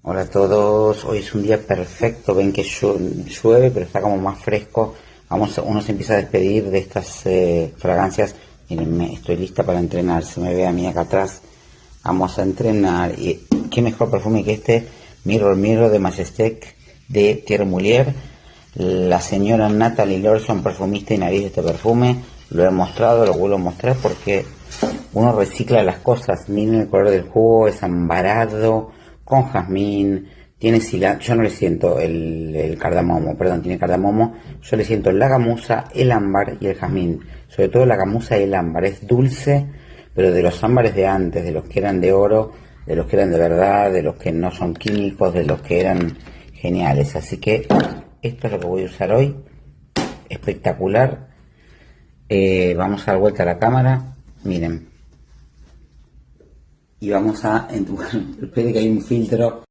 Hola a todos, hoy es un día perfecto, ven que llueve, pero está como más fresco. Uno se empieza a despedir de estas fragancias. Miren, estoy lista para entrenar, se me ve a mí acá atrás. Vamos a entrenar, y qué mejor perfume que este, Mirror Mirror de Majestic de Thierry Mugler. La señora Natalie Lorson, perfumista y nariz de este perfume, lo he mostrado, lo vuelvo a mostrar porque uno recicla las cosas. Miren el color del jugo, es ambarado, con jazmín, tiene cilantro. Yo no le siento el cardamomo, perdón, tiene cardamomo. Yo le siento la gamuza, el ámbar y el jazmín. Sobre todo la gamuza y el ámbar. Es dulce, pero de los ámbares de antes, de los que eran de oro, de los que eran de verdad, de los que no son químicos, de los que eran geniales. Así que esto es lo que voy a usar hoy. Espectacular. Vamos a dar vuelta a la cámara. Miren. Y vamos a... Espere que hay un filtro.